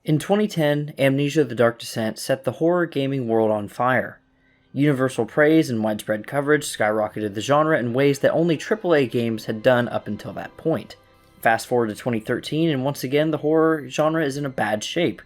In 2010, Amnesia: The Dark Descent set the horror gaming world on fire. Universal praise and widespread coverage skyrocketed the genre in ways that only AAA games had done up until that point. Fast forward to 2013, and once again the horror genre is in a bad shape.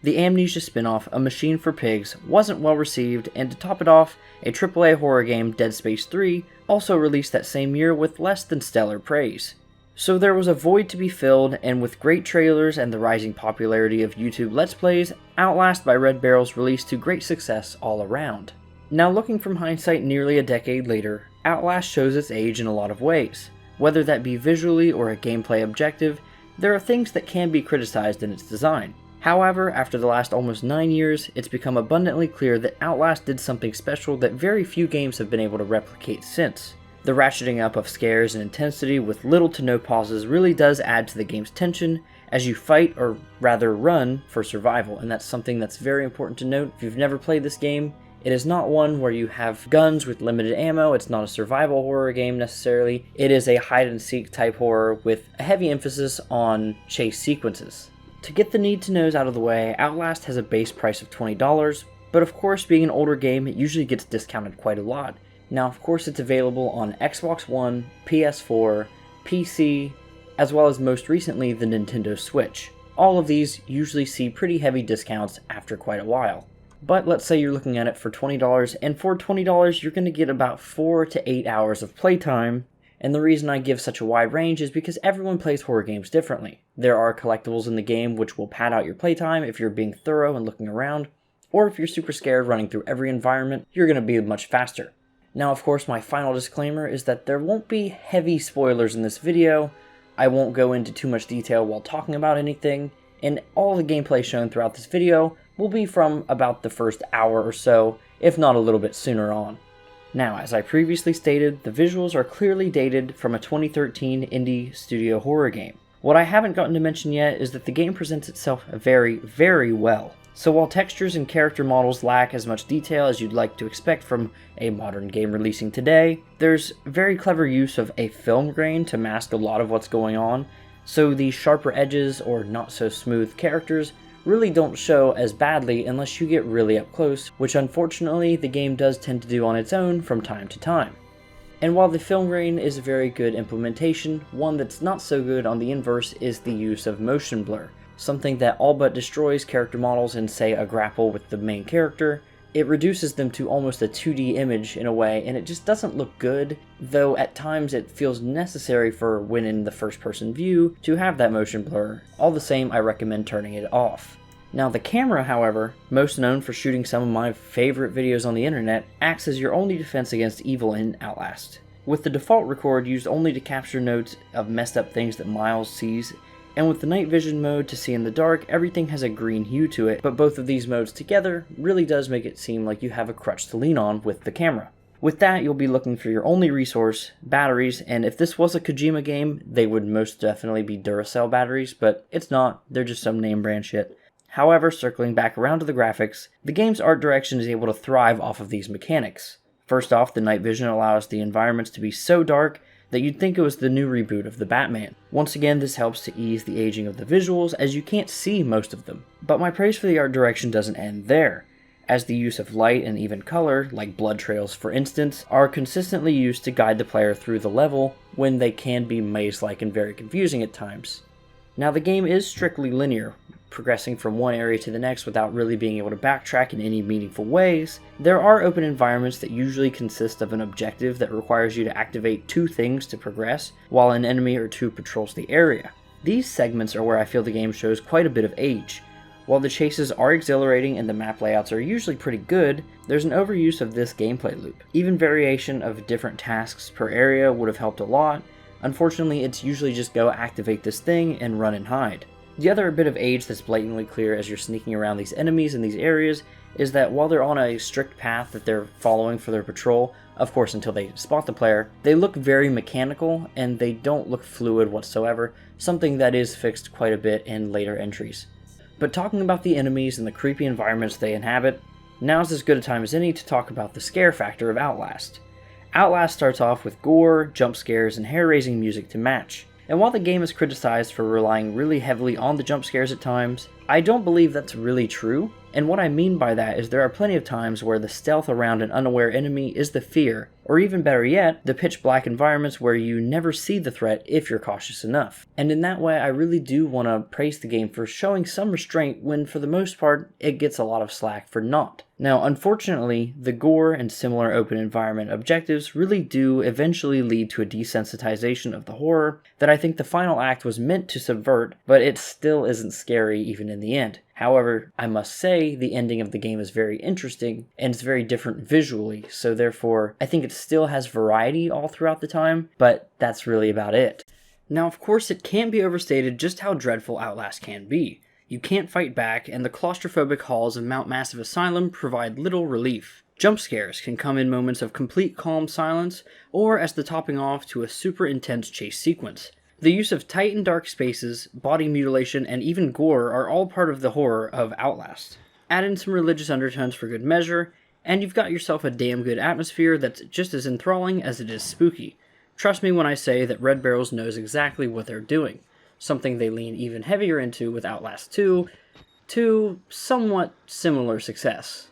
The Amnesia spin-off, A Machine for Pigs, wasn't well received, and to top it off, a AAA horror game, Dead Space 3, also released that same year with less than stellar praise. So there was a void to be filled, and with great trailers and the rising popularity of YouTube Let's Plays, Outlast by Red Barrel's released to great success all around. Now looking from hindsight nearly a decade later, Outlast shows its age in a lot of ways. Whether that be visually or a gameplay objective, there are things that can be criticized in its design. However, after the last almost 9 years, it's become abundantly clear that Outlast did something special that very few games have been able to replicate since. The ratcheting up of scares and intensity with little to no pauses really does add to the game's tension as you fight, or rather run, for survival, and that's something that's very important to note. If you've never played this game, it is not one where you have guns with limited ammo. It's not a survival horror game necessarily. It is a hide and seek type horror with a heavy emphasis on chase sequences. To get the need to knows out of the way, Outlast has a base price of $20, but of course being an older game, it usually gets discounted quite a lot. Now of course it's available on Xbox One, PS4, PC, as well as most recently the Nintendo Switch. All of these usually see pretty heavy discounts after quite a while. But let's say you're looking at it for $20, and for $20 you're going to get about 4 to 8 hours of playtime. And the reason I give such a wide range is because everyone plays horror games differently. There are collectibles in the game which will pad out your playtime if you're being thorough and looking around, or if you're super scared running through every environment, you're going to be much faster. Now of course my final disclaimer is that there won't be heavy spoilers in this video. I won't go into too much detail while talking about anything, and all the gameplay shown throughout this video will be from about the first hour or so, if not a little bit sooner on. Now, as I previously stated, the visuals are clearly dated from a 2013 indie studio horror game. What I haven't gotten to mention yet is that the game presents itself very, very well. So while textures and character models lack as much detail as you'd like to expect from a modern game releasing today, there's very clever use of a film grain to mask a lot of what's going on, so the sharper edges or not so smooth characters really don't show as badly unless you get really up close, which unfortunately the game does tend to do on its own from time to time. And while the film grain is a very good implementation, one that's not so good on the inverse is the use of motion blur, something that all but destroys character models in, say, a grapple with the main character. It reduces them to almost a 2D image in a way, and it just doesn't look good, though at times it feels necessary for when in the first person view to have that motion blur. All the same, I recommend turning it off. Now the camera, however, most known for shooting some of my favorite videos on the internet, acts as your only defense against evil in Outlast. With the default record used only to capture notes of messed up things that Miles sees, and with the night vision mode to see in the dark, everything has a green hue to it, but both of these modes together really does make it seem like you have a crutch to lean on with the camera. With that, you'll be looking for your only resource, batteries, and if this was a Kojima game, they would most definitely be Duracell batteries, but it's not, they're just some name brand shit. However, circling back around to the graphics, the game's art direction is able to thrive off of these mechanics. First off, the night vision allows the environments to be so dark that you'd think it was the new reboot of the Batman. Once again, this helps to ease the aging of the visuals as you can't see most of them. But my praise for the art direction doesn't end there, as the use of light and even color, like blood trails for instance, are consistently used to guide the player through the level when they can be maze-like and very confusing at times. Now the game is strictly linear, progressing from one area to the next without really being able to backtrack in any meaningful ways. There are open environments that usually consist of an objective that requires you to activate 2 things to progress, while an enemy or 2 patrols the area. These segments are where I feel the game shows quite a bit of age. While the chases are exhilarating and the map layouts are usually pretty good, there's an overuse of this gameplay loop. Even variation of different tasks per area would have helped a lot. Unfortunately, it's usually just go activate this thing and run and hide. The other bit of age that's blatantly clear as you're sneaking around these enemies in these areas is that while they're on a strict path that they're following for their patrol, of course until they spot the player, they look very mechanical and they don't look fluid whatsoever, something that is fixed quite a bit in later entries. But talking about the enemies and the creepy environments they inhabit, now's as good a time as any to talk about the scare factor of Outlast. Outlast starts off with gore, jump scares, and hair-raising music to match. And while the game is criticized for relying really heavily on the jump scares at times, I don't believe that's really true. And what I mean by that is there are plenty of times where the stealth around an unaware enemy is the fear, or even better yet, the pitch black environments where you never see the threat if you're cautious enough. And in that way, I really do want to praise the game for showing some restraint when for the most part, it gets a lot of slack for not. Now, unfortunately, the gore and similar open environment objectives really do eventually lead to a desensitization of the horror that I think the final act was meant to subvert, but it still isn't scary even in the end. However, I must say the ending of the game is very interesting and it's very different visually, so therefore I think it still has variety all throughout the time, but that's really about it. Now, of course, it can't be overstated just how dreadful Outlast can be. You can't fight back, and the claustrophobic halls of Mount Massive Asylum provide little relief. Jump scares can come in moments of complete calm silence, or as the topping off to a super intense chase sequence. The use of tight and dark spaces, body mutilation, and even gore are all part of the horror of Outlast. Add in some religious undertones for good measure, and you've got yourself a damn good atmosphere that's just as enthralling as it is spooky. Trust me when I say that Red Barrels knows exactly what they're doing, something they lean even heavier into with Outlast 2, to somewhat similar success.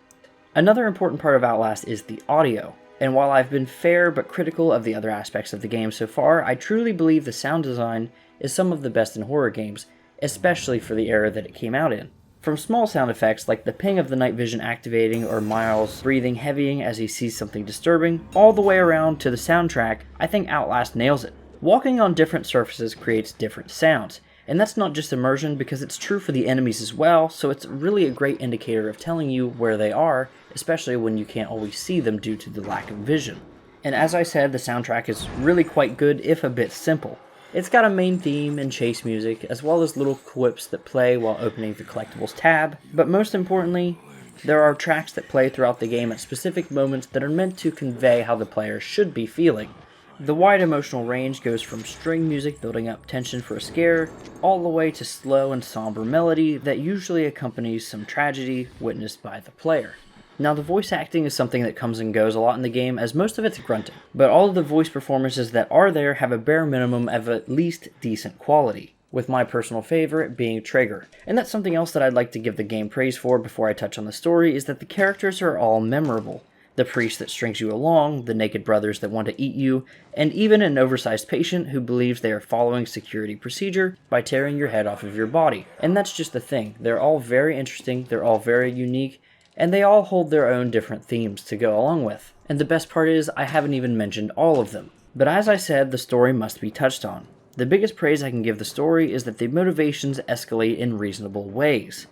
Another important part of Outlast is the audio. And while I've been fair but critical of the other aspects of the game so far, I truly believe the sound design is some of the best in horror games, especially for the era that it came out in. From small sound effects like the ping of the night vision activating or Miles breathing heavying as he sees something disturbing, all the way around to the soundtrack, I think Outlast nails it. Walking on different surfaces creates different sounds, and that's not just immersion because it's true for the enemies as well, so it's really a great indicator of telling you where they are, especially when you can't always see them due to the lack of vision. And as I said, the soundtrack is really quite good if a bit simple. It's got a main theme and chase music, as well as little quips that play while opening the collectibles tab, but most importantly, there are tracks that play throughout the game at specific moments that are meant to convey how the player should be feeling. The wide emotional range goes from string music building up tension for a scare, all the way to slow and somber melody that usually accompanies some tragedy witnessed by the player. Now, the voice acting is something that comes and goes a lot in the game, as most of it's grunting, but all of the voice performances that are there have a bare minimum of at least decent quality, with my personal favorite being Traeger. And that's something else that I'd like to give the game praise for before I touch on the story, is that the characters are all memorable. The priest that strings you along, the naked brothers that want to eat you, and even an oversized patient who believes they are following security procedure by tearing your head off of your body. And that's just the thing, they're all very interesting, they're all very unique, and they all hold their own different themes to go along with. And the best part is, I haven't even mentioned all of them. But as I said, the story must be touched on. The biggest praise I can give the story is that the motivations escalate in reasonable ways.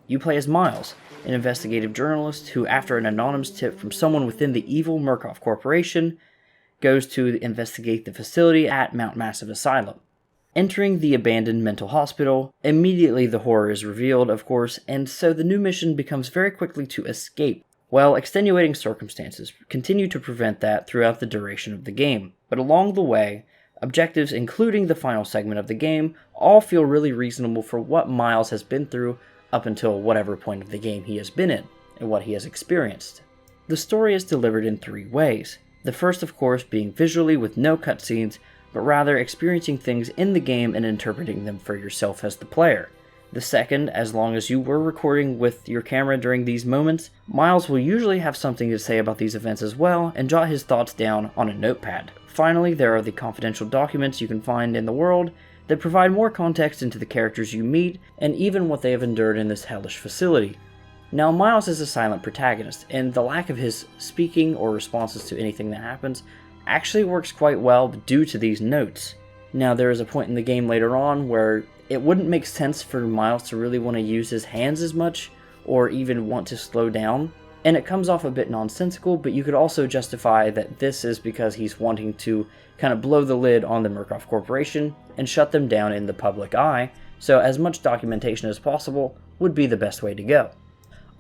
You play as Miles, an investigative journalist who, after an anonymous tip from someone within the evil Murkoff Corporation, goes to investigate the facility at Mount Massive Asylum. Entering the abandoned mental hospital, immediately the horror is revealed, of course, and so the new mission becomes very quickly to escape, while extenuating circumstances continue to prevent that throughout the duration of the game. But along the way, objectives, including the final segment of the game, all feel really reasonable for what Miles has been through up until whatever point of the game he has been in, and what he has experienced. The story is delivered in 3 ways. The first, of course, being visually with no cutscenes, but rather experiencing things in the game and interpreting them for yourself as the player. The second, as long as you were recording with your camera during these moments, Miles will usually have something to say about these events as well, and jot his thoughts down on a notepad. Finally, there are the confidential documents you can find in the world that provide more context into the characters you meet, and even what they have endured in this hellish facility. Now, Miles is a silent protagonist, and the lack of his speaking or responses to anything that happens actually works quite well due to these notes. Now, there is a point in the game later on where it wouldn't make sense for Miles to really want to use his hands as much, or even want to slow down, and it comes off a bit nonsensical, but you could also justify that this is because he's wanting to kind of blow the lid on the Murkoff Corporation and shut them down in the public eye, so as much documentation as possible would be the best way to go.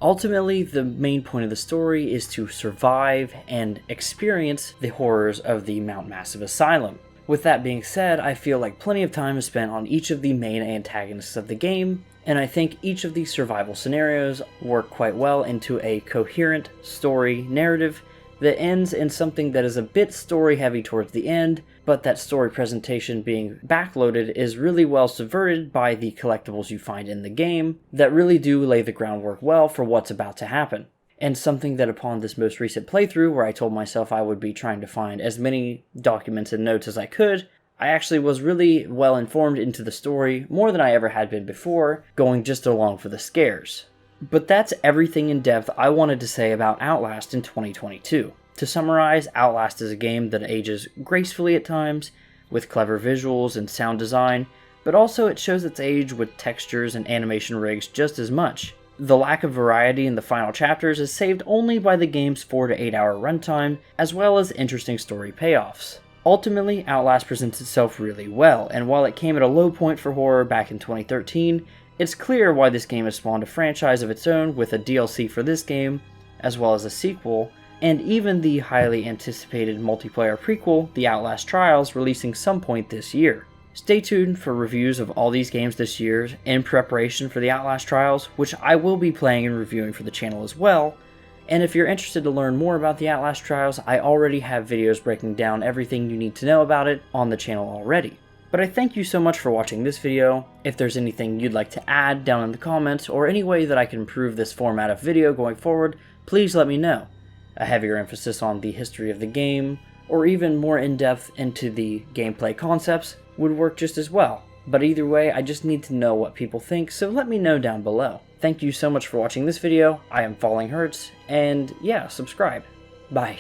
Ultimately, the main point of the story is to survive and experience the horrors of the Mount Massive Asylum. With that being said, I feel like plenty of time is spent on each of the main antagonists of the game, and I think each of these survival scenarios work quite well into a coherent story narrative that ends in something that is a bit story heavy towards the end, but that story presentation being backloaded is really well subverted by the collectibles you find in the game that really do lay the groundwork well for what's about to happen. And something that upon this most recent playthrough, where I told myself I would be trying to find as many documents and notes as I could, I actually was really well informed into the story, more than I ever had been before, going just along for the scares. But that's everything in depth I wanted to say about Outlast in 2022. To summarize, Outlast is a game that ages gracefully at times, with clever visuals and sound design, but also it shows its age with textures and animation rigs just as much. The lack of variety in the final chapters is saved only by the game's 4 to 8 hour runtime, as well as interesting story payoffs. Ultimately, Outlast presents itself really well, and while it came at a low point for horror back in 2013, it's clear why this game has spawned a franchise of its own with a DLC for this game, as well as a sequel, and even the highly anticipated multiplayer prequel, The Outlast Trials, releasing some point this year. Stay tuned for reviews of all these games this year in preparation for The Outlast Trials, which I will be playing and reviewing for the channel as well. And if you're interested to learn more about the Outlast Trials, I already have videos breaking down everything you need to know about it on the channel already. But I thank you so much for watching this video. If there's anything you'd like to add down in the comments, or any way that I can improve this format of video going forward, please let me know. A heavier emphasis on the history of the game, or even more in-depth into the gameplay concepts, would work just as well. But either way, I just need to know what people think, so let me know down below. Thank you so much for watching this video. I am fallinghurts, and yeah, subscribe. Bye.